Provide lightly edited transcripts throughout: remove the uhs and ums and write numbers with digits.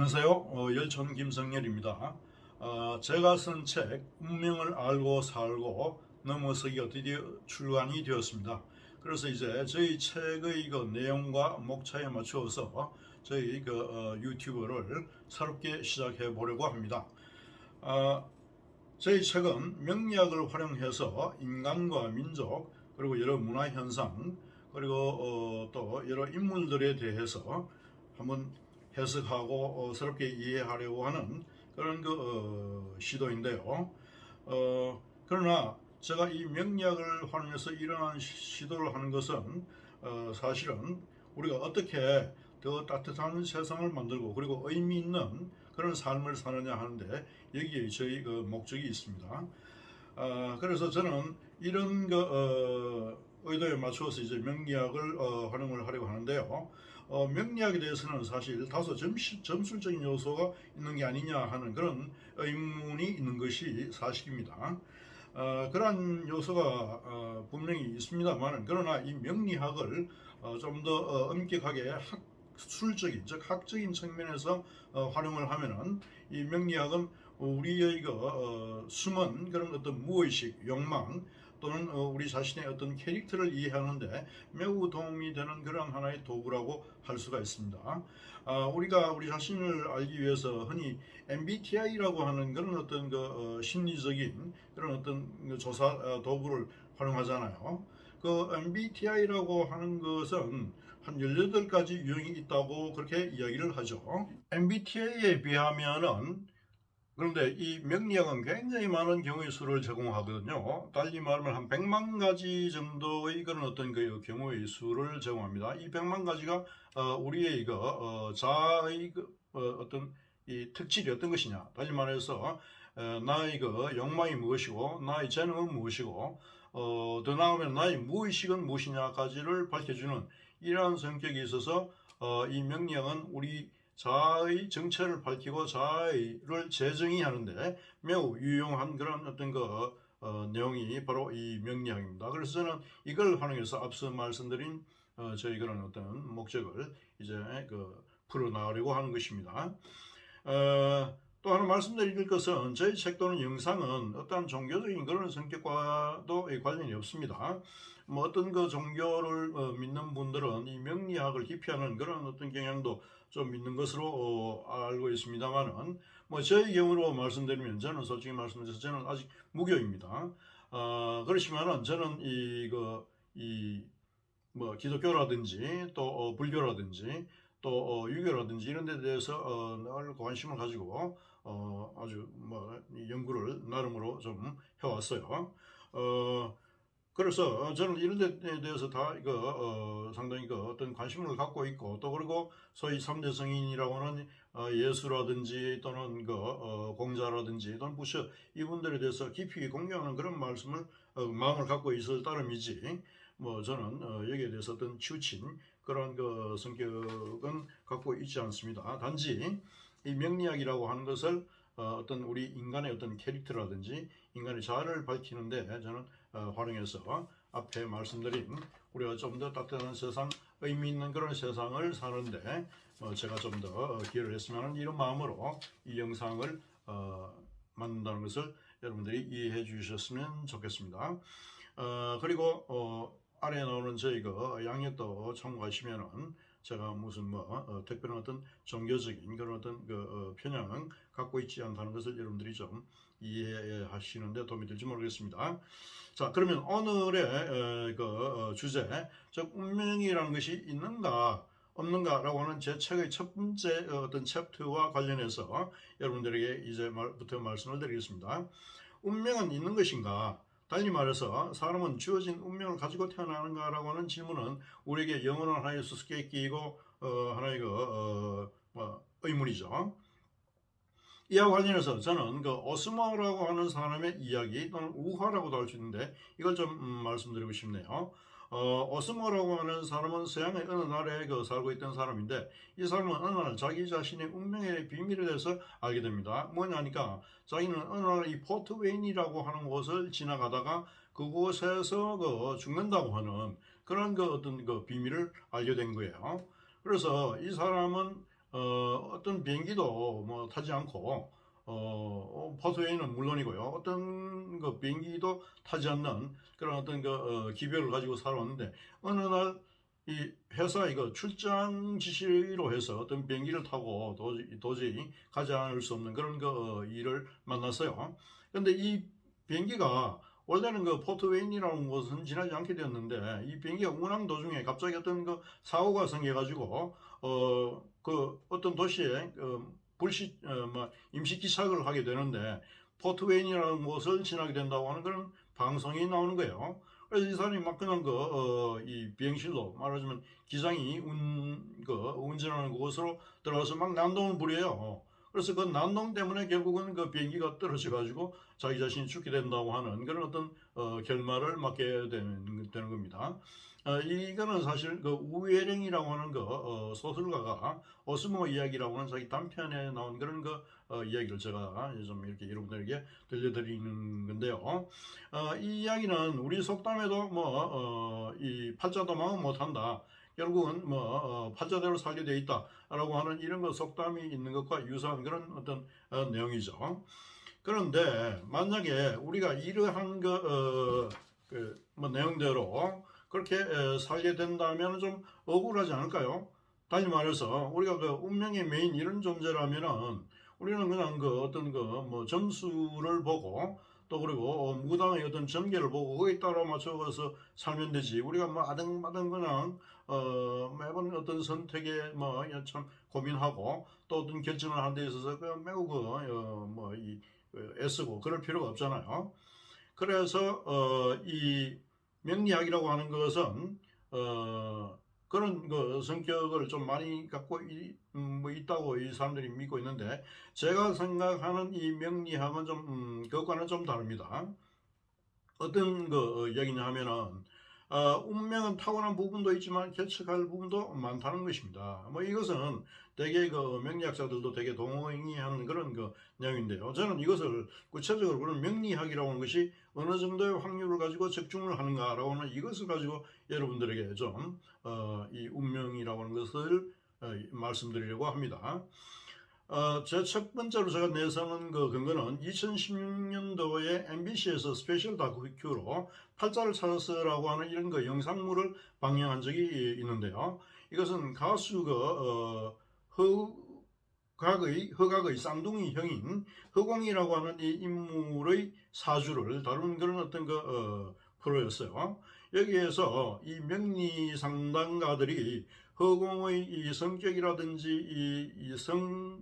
안녕하세요. 열촌 김성열입니다. 제가 쓴 책 운명을 알고 살고 넘어서기가 드디어 출간이 되었습니다. 그래서 이제 저희 책의 그 내용과 목차에 맞추어서 저희 유튜브를 새롭게 시작해 보려고 합니다. 저희 책은 명리학을 활용해서 인간과 민족 그리고 여러 문화 현상 그리고 또 여러 인물들에 대해서 한번 해석하고 새롭게 이해하려고 하는 그런 시도인데요. 그러나 제가 이 명리학을 활용해서 이러한 시도를 하는 것은 사실은 우리가 어떻게 더 따뜻한 세상을 만들고 그리고 의미 있는 그런 삶을 사느냐 하는데 여기에 저희 목적이 있습니다. 그래서 저는 이런 의도에 맞추어서 이제 명리학을 활용을 하려고 하는데요. 명리학에 대해서는 사실 다소 점술적인 요소가 있는 게 아니냐 하는 그런 의문이 있는 것이 사실입니다. 그러한 요소가 분명히 있습니다만 그러나 이 명리학을 좀 더 엄격하게 학술적인 즉 학적인 측면에서 활용을 하면은 이 명리학은 우리의 숨은 그런 어떤 무의식, 욕망 또는 우리 자신의 어떤 캐릭터를 이해하는데 매우 도움이 되는 그런 하나의 도구라고 할 수가 있습니다. 우리가 우리 자신을 알기 위해서 흔히 MBTI라고 하는 그런 어떤 심리적인 그런 어떤 조사 도구를 활용하잖아요. 그 MBTI라고 하는 것은 한 18가지 유형이 있다고 그렇게 이야기를 하죠. MBTI에 비하면은 그런데 이 명리학은 굉장히 많은 경우의 수를 제공하거든요. 달리 말하면 한 100만 가지 정도의 그런 어떤 경우의 수를 제공합니다. 이 100만 가지가 우리의 자아의 어떤 이 특질이 어떤 것이냐. 달리 말해서 나의 욕망이 무엇이고 나의 재능은 무엇이고 더 나아가면 나의 무의식은 무엇이냐까지를 밝혀주는 이러한 성격이 있어서 이 명리학은 우리 자아의 정체를 밝히고 자아를 재정의하는데 매우 유용한 그런 어떤 내용이 바로 이 명리학입니다. 그래서 저는 이걸 활용해서 앞서 말씀드린 저희 그런 어떤 목적을 이제 풀어나가려고 하는 것입니다. 또 하나 말씀드릴 것은 저희 책 또는 영상은 어떠한 종교적인 그런 성격과도 관련이 없습니다. 뭐 어떤 종교를 믿는 분들은 이 명리학을 기피하는 그런 어떤 경향도 좀 있는 것으로 알고 있습니다만은 뭐 저희 경우로 말씀드리면 저는 솔직히 말씀드려서 저는 아직 무교입니다. 그렇지만은 저는 뭐 기독교라든지 또 불교라든지 또 유교라든지 이런 데 대해서 늘 관심을 가지고 아주 뭐 연구를 나름으로 좀 해왔어요. 그래서 저는 이런 데 대해서 다 상당히 어떤 관심을 갖고 있고 또 그리고 소위 3대 성인이라고 하는 예수라든지 또는 공자라든지 또는 부처 이분들에 대해서 깊이 공경하는 그런 말씀을 마음을 갖고 있을 따름이지 뭐 저는 여기에 대해서 어떤 치우친 그런 성격은 갖고 있지 않습니다. 단지 이 명리학이라고 하는 것을 어떤 우리 인간의 어떤 캐릭터라든지 인간의 자아를 밝히는데 저는 활용해서 앞에 말씀드린 우리가 좀 더 따뜻한 세상, 의미 있는 그런 세상을 사는데 제가 좀 더 기여를 했으면 하는 이런 마음으로 이 영상을 만든다는 것을 여러분들이 이해해 주셨으면 좋겠습니다. 그리고 아래에 나오는 저희 양력도 참고하시면은 제가 무슨 특별한 어떤 종교적인 그런 어떤 편향은 갖고 있지 않다는 것을 여러분들이 좀 이해하시는데 도움이 될지 모르겠습니다. 자, 그러면 오늘의 주제, 즉 운명이라는 것이 있는가 없는가라고 하는 제 책의 첫 번째 어떤 챕터와 관련해서 여러분들에게 이제부터 말씀을 드리겠습니다. 운명은 있는 것인가? 달리 말해서 사람은 주어진 운명을 가지고 태어나는가라고 하는 질문은 우리에게 영원한 하나의 수수께끼이고 하나의 의문이죠. 이와 관련해서 저는 오스모라고 하는 사람의 이야기 또는 우화라고도 할 수 있는데 이걸 좀 말씀드리고 싶네요. 오스모라고 하는 사람은 서양의 어느 나라에 살고 있던 사람인데 이 사람은 어느 날 자기 자신의 운명의 비밀에 대해서 알게 됩니다. 뭐냐니까 자기는 어느 날 이 포트 웨인이라고 하는 곳을 지나가다가 그곳에서 죽는다고 하는 그런 어떤 비밀을 알게 된 거예요. 그래서 이 사람은 어떤 비행기도 뭐 타지 않고 포트웨이는 물론이고요. 어떤 그 비행기도 타지 않는 그런 어떤 그 기별을 가지고 살아왔는데 어느 날 이 회사 이거 출장 지시로 해서 어떤 비행기를 타고 도저히 가지 않을 수 없는 그런 그 일을 만났어요. 근데 이 비행기가 원래는 그 포트 웨인이라는 곳은 지나지 않게 되었는데 이 비행기가 운항 도중에 갑자기 어떤 그 사고가 생겨가지고 그 어떤 도시에 불시 뭐 임시 기착을 하게 되는데 포트 웨인이라는 곳을 지나게 된다고 하는 그런 방송이 나오는 거예요. 그래서 이 사람이 막 그냥 이 비행실로 말하자면 기장이 운전하는 곳으로 들어가서 막 난동을 부려요. 그래서 그 난동 때문에 결국은 그 비행기가 떨어져 가지고 자기 자신이 죽게 된다고 하는 그런 어떤 결말을 맞게 되는 겁니다. 이거는 사실 그 우예령이라고 하는 소설가가 오스모 이야기라고 하는 자기 단편에 나온 그런 이야기를 제가 좀 이렇게 여러분들에게 들려드리는 건데요. 이 이야기는 우리 속담에도 이 팔자도망은 못한다. 결국은 팔자대로 살게 돼 있다라고 하는 이런 속담이 있는 것과 유사한 그런 어떤 내용이죠. 그런데 만약에 우리가 이러한 내용대로 그렇게 살게 된다면 좀 억울하지 않을까요? 다시 말해서 우리가 그 운명의 메인 이런 존재라면은 우리는 그냥 어떤 점수를 보고 또 그리고 무당의 어떤 전개를 보고 거기에 따라 맞춰서 살면 되지. 우리가 아등바등 그냥 매번 어떤 선택에 참 고민하고 또 어떤 결정을 하는 데 있어서 매우 애쓰고 그럴 필요가 없잖아요. 그래서 이 명리학이라고 하는 것은 그런 성격을 좀 많이 갖고 있다고 이 사람들이 믿고 있는데 제가 생각하는 이 명리학은 좀 그것과는 좀 다릅니다. 어떤 이야기냐 하면은 운명은 타고난 부분도 있지만 개척할 부분도 많다는 것입니다. 이것은 대개 명리학자들도 되게 동의하는 그런 내용인데요. 저는 이것을 구체적으로 그런 명리학이라고 하는 것이 어느 정도의 확률을 가지고 적중을 하는가라고 하는 이것을 가지고 여러분들에게 좀 이 운명이라고 하는 것을 말씀드리려고 합니다. 제 첫 번째로 제가 내세우는 근거는 2016년도에 MBC에서 스페셜 다큐로 팔자를 찾았어라고 하는 이런 영상물을 방영한 적이 있는데요. 이것은 가수 허각의 쌍둥이 형인 허공이라고 하는 이 인물의 사주를 다루는 그런 어떤 프로였어요. 여기에서 이 명리 상담가들이 허공의 이 성격이라든지 이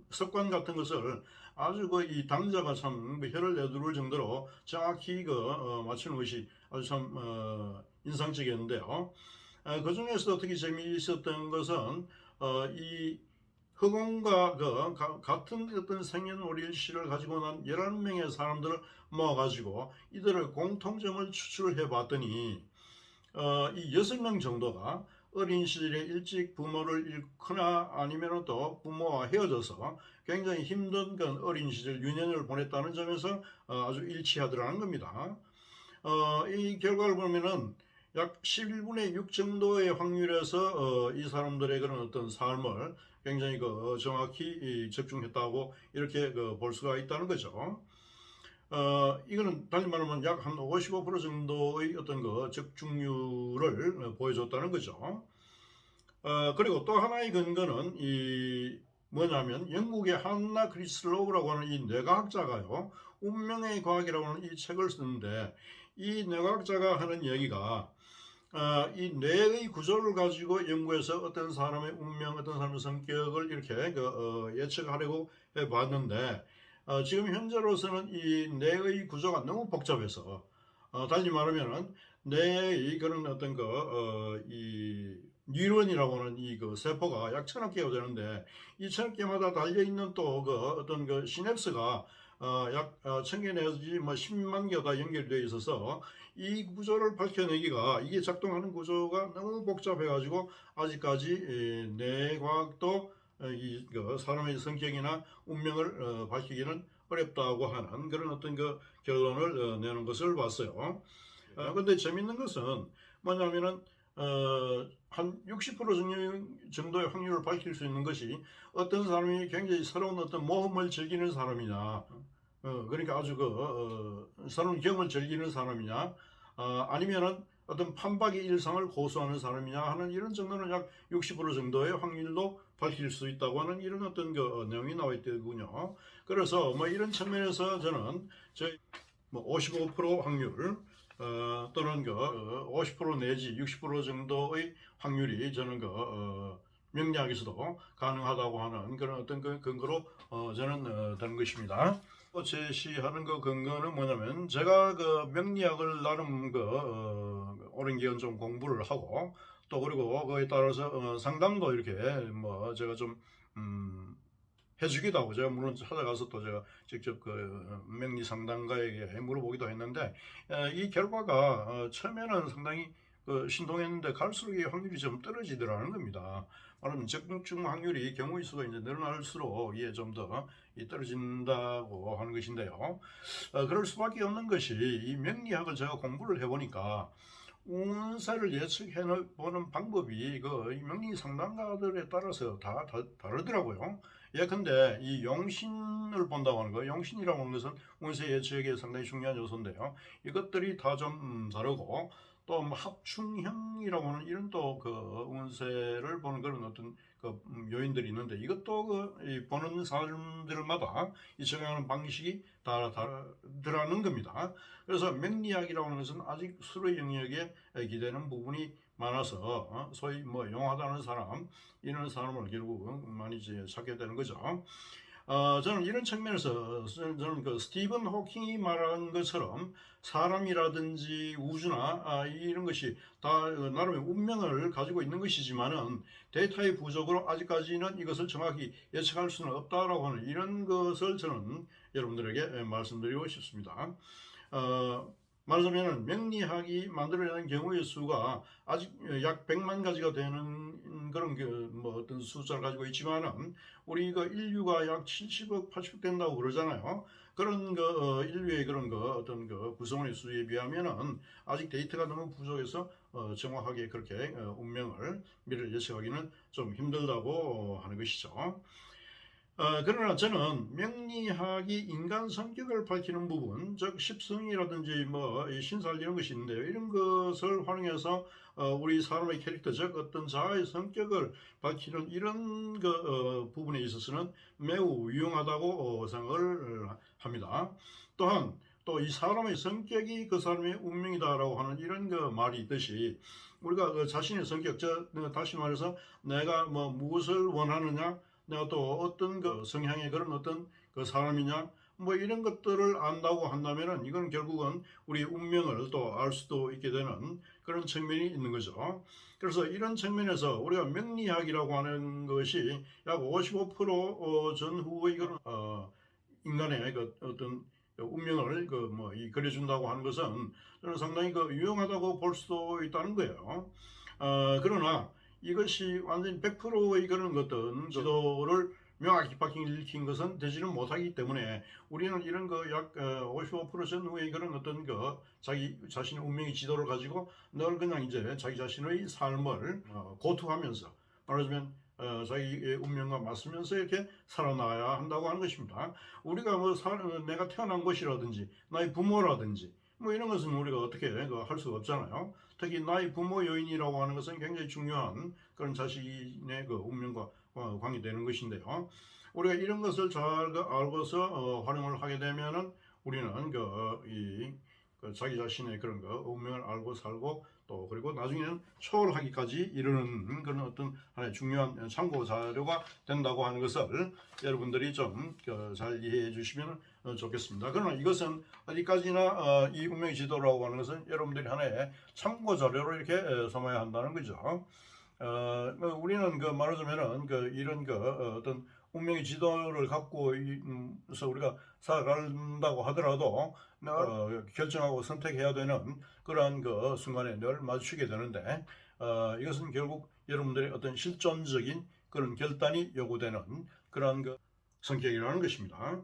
습관 같은 것을 아주 이 당자가 참 혀를 내두를 정도로 정확히 맞추는 것이 아주 참 인상적이었는데요. 그 중에서도 특히 재미있었던 것은 이 허공과 같은 어떤 생년월일시를 가지고 난 11명의 사람들을 모아가지고 이들의 공통점을 추출해 봤더니 이 6명 정도가 어린 시절에 일찍 부모를 잃거나 아니면 또 부모와 헤어져서 굉장히 힘든 어린 시절 유년을 보냈다는 점에서 아주 일치하더라는 겁니다. 이 결과를 보면은 약 11분의 6 정도의 확률에서 이 사람들의 그런 어떤 삶을 굉장히 정확히 적중했다고 이렇게 볼 수가 있다는 거죠. 이거는 달리 말하면 약 한 55% 정도의 어떤 적중률을 보여줬다는 거죠. 그리고 또 하나의 근거는 뭐냐면 영국의 한나 크리슬로우라고 하는 이 뇌과학자가요, 운명의 과학이라고 하는 이 책을 쓰는데 이 뇌과학자가 하는 얘기가 이 뇌의 구조를 가지고 연구해서 어떤 사람의 운명, 어떤 사람의 성격을 이렇게 예측하려고 해봤는데 지금 현재로서는 이 뇌의 구조가 너무 복잡해서 달리 말하면은 뇌의 그런 어떤 이 뉴런이라고 하는 이 세포가 약 1000억 개가 되는데 이 1000억 개마다 달려 있는 또 어떤 시냅스가 약 1000개 내지 10만 개가 연결되어 있어서 이 구조를 밝혀내기가 이게 작동하는 구조가 너무 복잡해 가지고 아직까지 뇌과학도 이 사람의 성격이나 운명을 밝히기는 어렵다고 하는 그런 어떤 결론을 내는 것을 봤어요. 근데 재밌는 것은 뭐냐면은 한 60% 정도의 확률을 밝힐 수 있는 것이 어떤 사람이 굉장히 새로운 어떤 모험을 즐기는 사람이냐, 그러니까 아주 새로운 경험을 즐기는 사람이냐, 아니면은 어떤 판박이 일상을 고수하는 사람이냐 하는 이런 정도는 약 60% 정도의 확률도 밝힐 수 있다고 하는 이런 어떤 내용이 나와 있더군요. 그래서 뭐 이런 측면에서 저는 저희 뭐 55% 확률 또는 50% 내지 60% 정도의 확률이 저는 명리학에서도 가능하다고 하는 그런 어떤 근거로 저는 되는 것입니다. 제시하는 근거는 뭐냐면 제가 명리학을 나름 오랜 기간 좀 공부를 하고 또 그리고 그에 따라서 상담도 이렇게 뭐 제가 좀 해주기도 하고 제가 물론 찾아가서 또 제가 직접 명리 상담가에게 물어보기도 했는데 이 결과가 처음에는 상당히 신동했는데 갈수록 이 확률이 좀 떨어지더라는 겁니다. 말하면 적중 확률이 경우의 수가 이제 늘어날수록 이게 좀 더 떨어진다고 하는 것인데요. 그럴 수밖에 없는 것이 이 명리학을 제가 공부를 해보니까 운세를 예측해 보는 방법이 이 명리 상담가들에 따라서 다 다르더라고요. 예컨대 이 용신을 본다고 하는 거, 용신이라고 하는 것은 운세 예측에 상당히 중요한 요소인데요. 이것들이 다 좀 다르고 또 뭐 합충형이라고 하는 이런 또 운세를 보는 그런 어떤 요인들이 있는데 이것도 이 보는 사람들마다 이 적용하는 방식이 다 다르더라는 겁니다. 그래서 명리학이라고 하는 것은 아직 수로 영역에 기대는 부분이 많아서 소위 뭐 용하다는 사람 이런 사람을 결국 많이 이제 찾게 되는 거죠. 저는 이런 측면에서 저는 스티븐 호킹이 말한 것처럼 사람이라든지 우주나 이런 것이 다 나름의 운명을 가지고 있는 것이지만은 데이터의 부족으로 아직까지는 이것을 정확히 예측할 수는 없다라고 하는 이런 것을 저는 여러분들에게 말씀드리고 싶습니다. 말하자면 명리학이 만들어내는 경우의 수가 아직 약 100만 가지가 되는 그런 뭐 어떤 숫자를 가지고 있지만은 우리가 인류가 약 70억, 80억 된다고 그러잖아요. 그런 인류의 그런 어떤 구성원의 수에 비하면은 아직 데이터가 너무 부족해서 정확하게 그렇게 운명을 미래를 예측하기는 좀 힘들다고 하는 것이죠. 그러나 저는 명리학이 인간 성격을 밝히는 부분, 즉 십성이라든지 뭐 신살 이런 것이 있는데요. 이런 것을 활용해서 우리 사람의 캐릭터, 즉 어떤 자아의 성격을 밝히는 이런 부분에 있어서는 매우 유용하다고 생각을 합니다. 또한 또 이 사람의 성격이 그 사람의 운명이다라고 하는 이런 말이 있듯이 우리가 자신의 성격, 다시 말해서 내가 뭐 무엇을 원하느냐, 내가 또 어떤 성향의 그런 어떤 사람이냐 뭐 이런 것들을 안다고 한다면은 이건 결국은 우리 운명을 또 알 수도 있게 되는 그런 측면이 있는 거죠. 그래서 이런 측면에서 우리가 명리학이라고 하는 것이 약 55% 전후의 그런 인간의 어떤 운명을 그려준다고 하는 것은 저는 상당히 유용하다고 볼 수도 있다는 거예요. 그러나 이것이 완전히 100%의 그런 어떤 지도를 명확히 밝힌 것은 되지는 못하기 때문에 우리는 이런 약 55% 전후의 그런 어떤 자기 자신의 운명의 지도를 가지고 늘 그냥 이제 자기 자신의 삶을 고투하면서 말하자면 자기의 운명과 맞으면서 이렇게 살아나가야 한다고 하는 것입니다. 우리가 내가 태어난 곳이라든지 나의 부모라든지 뭐 이런 것은 우리가 어떻게 할 수가 없잖아요. 특히 나의 부모 요인이라고 하는 것은 굉장히 중요한 그런 자신의 운명과 관계되는 것인데요. 우리가 이런 것을 잘 알고서 활용을 하게 되면은 우리는 자기 자신의 그런 운명을 알고 살고 또 그리고 나중에는 초월하기까지 이르는 그런 어떤 하나의 중요한 참고 자료가 된다고 하는 것을 여러분들이 좀 잘 이해해 주시면 좋겠습니다. 그러나 이것은 어디까지나 이 운명의 지도라고 하는 것은 여러분들이 하나의 참고 자료로 이렇게 삼아야 한다는 거죠. 우리는 말하자면은 이런 어떤 운명의 지도를 갖고서 우리가 살아간다고 하더라도 결정하고 선택해야 되는 그러한 순간에 늘 마주치게 되는데 이것은 결국 여러분들의 어떤 실존적인 그런 결단이 요구되는 그러한 성격이라는 것입니다.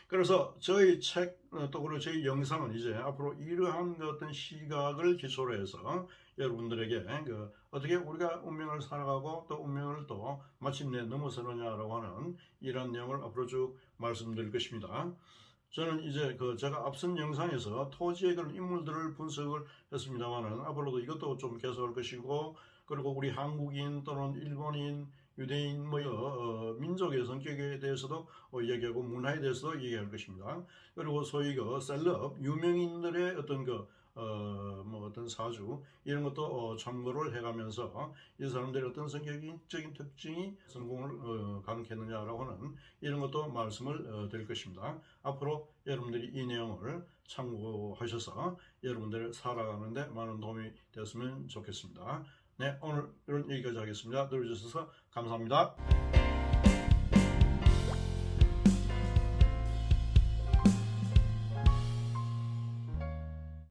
그래서 저희 책 또 그리고 저희 영상은 이제 앞으로 이러한 어떤 시각을 기초로 해서 여러분들에게 어떻게 우리가 운명을 살아가고 또 운명을 또 마침내 넘어서느냐라고 하는 이런 내용을 앞으로 쭉 말씀드릴 것입니다. 저는 이제 제가 앞선 영상에서 토지의 그런 인물들을 분석을 했습니다만은 앞으로도 이것도 좀 계속할 것이고, 그리고 우리 한국인 또는 일본인, 유대인 민족의 성격에 대해서도 얘기하고 문화에 대해서도 얘기할 것입니다. 그리고 소위 셀럽 유명인들의 어떤 어떤 사주 이런 것도 참고를 해가면서 이 사람들의 어떤 성격적인 특징이 성공을 가능했느냐라고 하는 이런 것도 말씀을 드릴 것입니다. 앞으로 여러분들이 이 내용을 참고하셔서 여러분들 살아가는데 많은 도움이 됐으면 좋겠습니다. 네, 오늘은 여기까지 하겠습니다. 들어주셔서 감사합니다.